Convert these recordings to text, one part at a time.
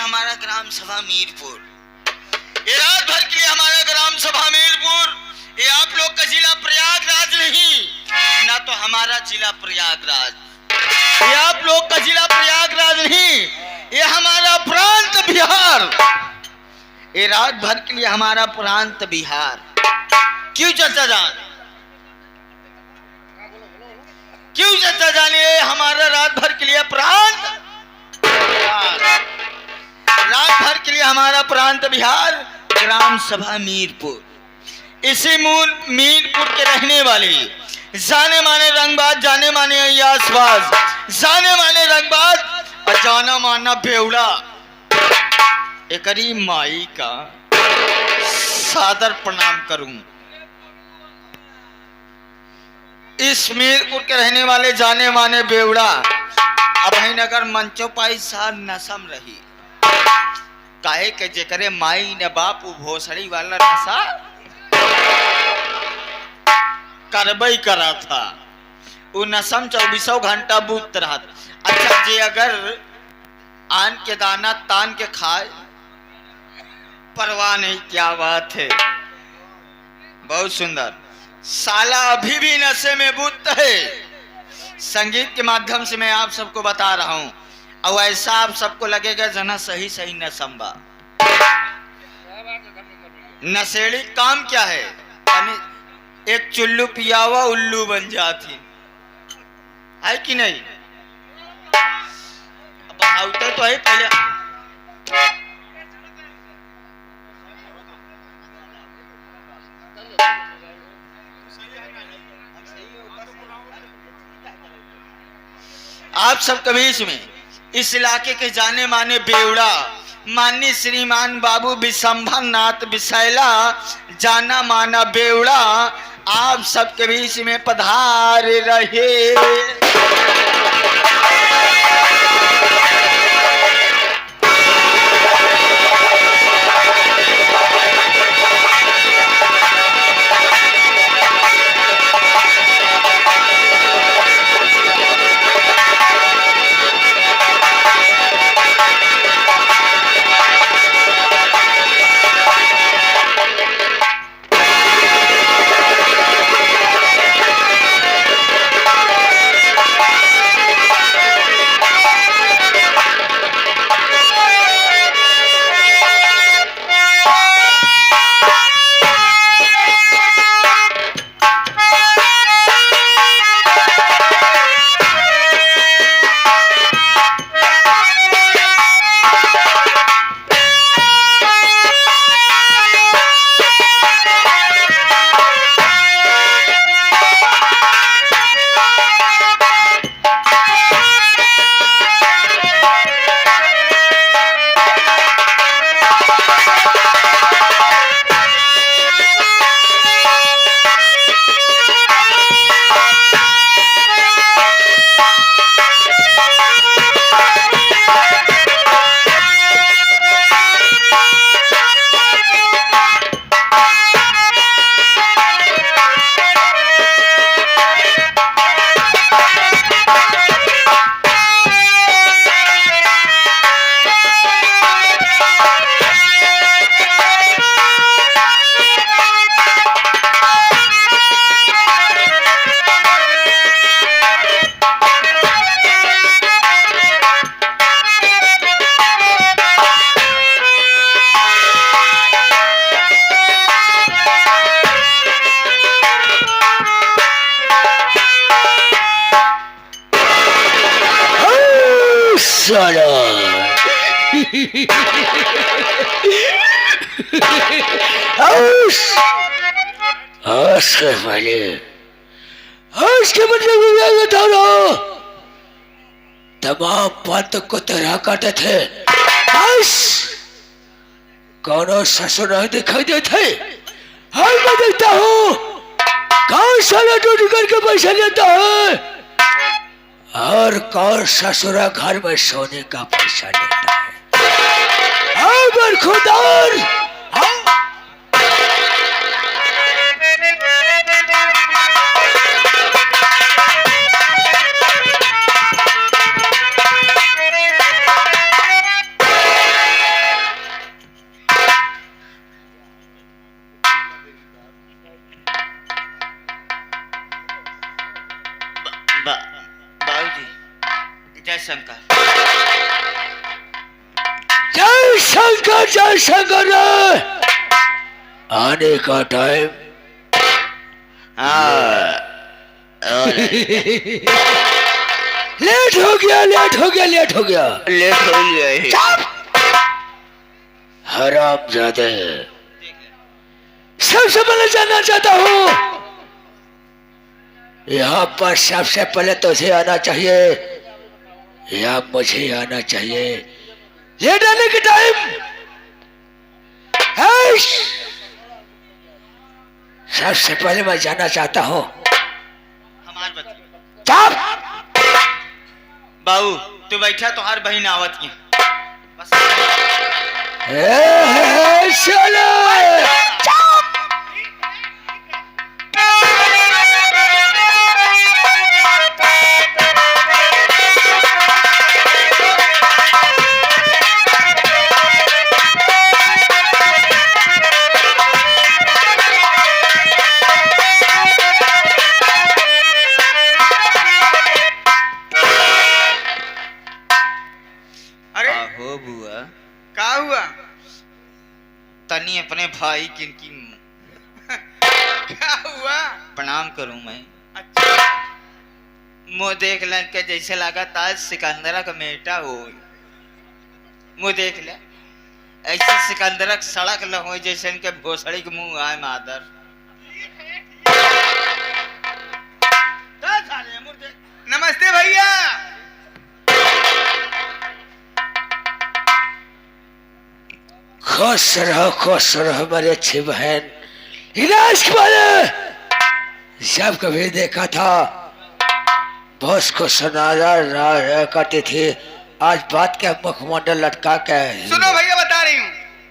हमारा ग्राम सभा मीरपुर, ये रात भर के लिए हमारा ग्राम सभा मीरपुर, ये आप लोग का जिला प्रयागराज नहीं, ना तो हमारा जिला प्रयागराज, ये आप लोग का जिला प्रयागराज नहीं, ये हमारा प्रांत बिहार, ये रात भर के लिए हमारा प्रांत बिहार। क्यों चाचा जान, क्यों चाचा जान, ये हमारा रात भर के लिए प्रांत बिहार, रात भर के लिए हमारा प्रांत बिहार, ग्राम सभा मीरपुर। इसी मीरपुर के रहने वाले जाने माने रंगबाज, जाने माने अय्यासबाज, जाने माने रंगबाज और जाना माना बेवड़ा, एकरी माई का सादर प्रणाम करूं। इस मीरपुर के रहने वाले जाने माने बेवड़ा अभयनगर मंचोपाई सा नसम रही, काहे के जेकरे माई ने बाप भोसड़ी वाला नशा करबई करा था, वो नसम 24 घंटा बूत रहा। अच्छा जे अगर आन के दाना तान के खाए परवाह नहीं, क्या बात है, बहुत सुंदर। साला अभी भी नशे में बूत है। संगीत के माध्यम से मैं आप सबको बता रहा हूं, और ऐसा आप सबको लगेगा जना सही सही नसम्बा। नशेड़ी काम क्या है, एक चुल्लू पियावा उल्लू बन जाती है कि नहीं, बढ़ाते तो है पहले। आप सब कभी इसमें इस इलाके के जाने माने बेवड़ा माननीय श्रीमान बाबू विशंभर नाथ विशैला, जाना माना बेवड़ा आप सबके बीच में पधार रहे। तमाम पंत को तरह काटे थे, बस कौन ससुर नहीं दिखाई देते। हर मैं देखता हूँ कौन साला ड्यूटी करके पैसा लेता है और कौन ससुरा घर में सोने का पैसा लेता है। बरखुदार शंकर। जय शंकर जय शंकर। आने का टाइम। हाँ लेट हो गया लेट हो गया लेट हो गया लेट हो गया है। हरामजादे। सबसे पहले जानना चाहता हूँ, यहाँ पर सबसे पहले तुझे आना चाहिए या मुझे आना चाहिए? लेट आने के टाइम है। सबसे पहले मैं जानना चाहता हूँ। हमार बता चुप। बाबू तू बैठा, तो हर बहन आवत की बस। चलो हो बुआ, का हुआ? तनी अपने भाई किनकी क्या हुआ? प्रणाम करूं मैं। अच्छा मुँह देख लन के जैसे लगा ताज सिकंदरा का बेटा हो। मुँह देख ले ऐसे सिकंदरा सड़क लहो जैसे इनके भोसड़ी के मुंह आए मादर। नमस्ते भैया। खुश रहो मेरी अच्छी बहन। इलाज के बारे जब कभी देखा था बॉस को सुना करती थी, आज बात क्या मुखमंडल लटका के। सुनो भैया बता रही हूँ।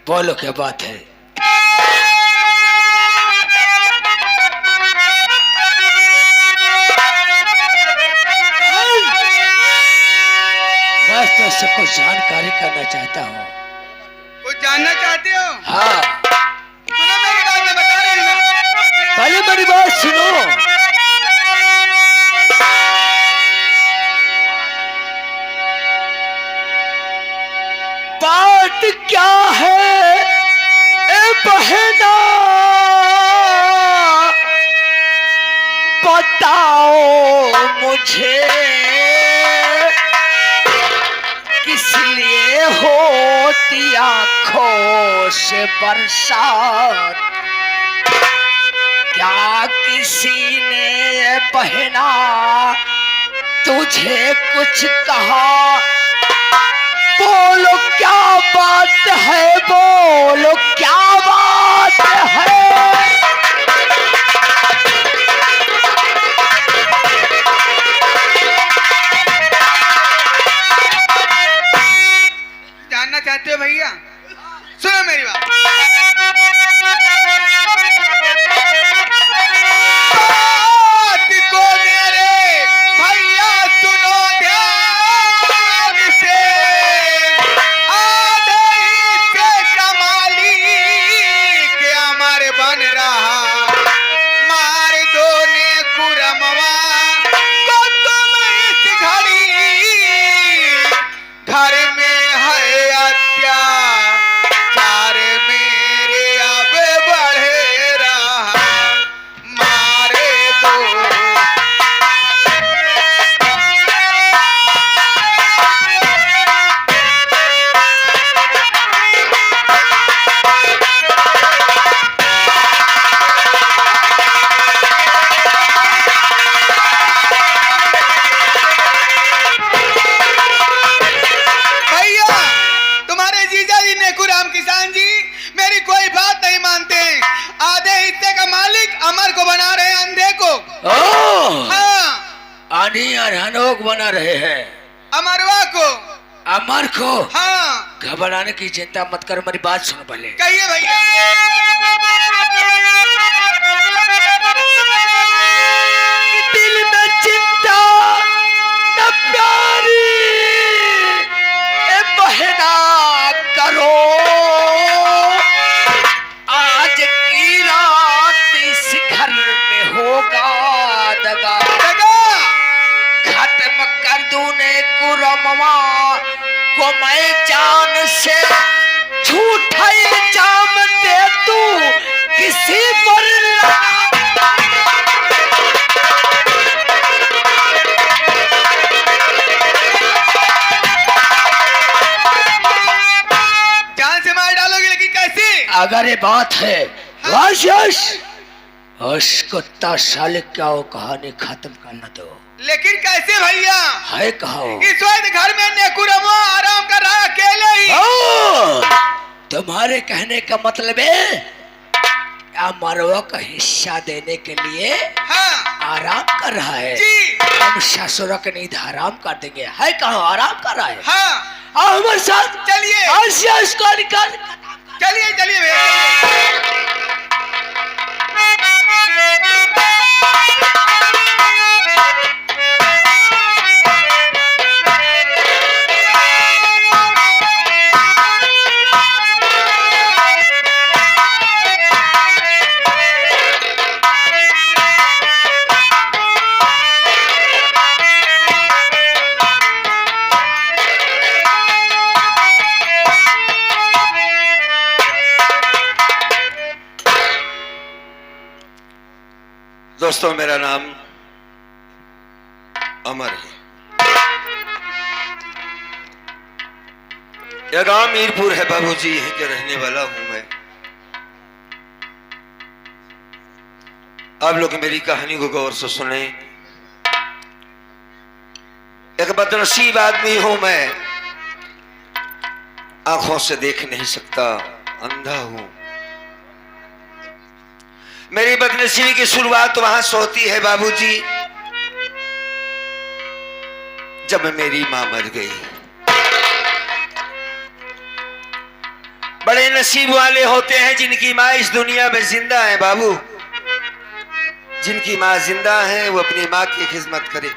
बोलो क्या बात है? मैं तो सबको जानकारी करना चाहता हूँ। कुछ जानना चाहते हो? हाँ सुनो मेरी बात, मैं बता रही हूँ ना। पहले मेरी बात सुनो। बात क्या है ए बहना, बताओ मुझे, किस लिए होती आंखों से बरसात? क्या किसी ने बहना तुझे कुछ कहा? बोलो क्या बात है, बोलो क्या बात है? जानना चाहते हो भैया? सुनो मेरी बात। बात को मेरे भैया सुनो ध्यान से। आधे से कमाली के अमर बन रहा, मार दो ने कुरमवा को तुम इस घड़ी। घर में है अत्याचार मेरे अब बढ़े रहा, मारे दो। भैया तुम्हारे जीजा जी नेकुराम किसान जी मेरी कोई बात नहीं मानते हैं। आधे हिस्से का मालिक अमर को बना रहे हैं, अंधे को। हाँ आनी अनहोक बना रहे हैं अमरवा को। अमर को। हाँ घबराने की चिंता मत कर, मेरी बात सुनो पहले। कहिए भैया। दिल में चिंता न प्यारी ए बहना करो, आज की रात इस घर में होगा दगा। जगा खत्म कर तूने कुरमवा को मैं जान से झूठा इल्जाम दे तू किसी पर जान से मार डालोगे, लेकिन कैसे? अगर ये बात है यश यश उस कुत्ता साले क्या वो कहानी खत्म करना दो। लेकिन कैसे भैया? है कहो इस वक्त घर में नेकुरमो आराम कर रहा है अकेले ही। तुम्हारे कहने का मतलब है अमरवा का हिस्सा देने के लिए हाँ आराम कर रहा है। जी हम ससुर के नींद हराम कर देंगे। है कहो आराम कर रहा है। हाँ आओ हमारे साथ चलिए यश को निकाल। चलिए चलिए भैया। दोस्तों, मेरा नाम अमर है। यह गांव मीरपुर है बाबूजी, यहीं के रहने वाला हूं मैं। आप लोग मेरी कहानी को गौर से सुने। एक बदनसीब आदमी हूं मैं, आंखों से देख नहीं सकता, अंधा हूं। मेरी बदनसीबी की शुरुआत वहां से होती है बाबूजी, जब मेरी मां मर गई। बड़े नसीब वाले होते हैं जिनकी मां इस दुनिया में जिंदा है बाबू। जिनकी मां जिंदा है वो अपनी मां की खिदमत करे।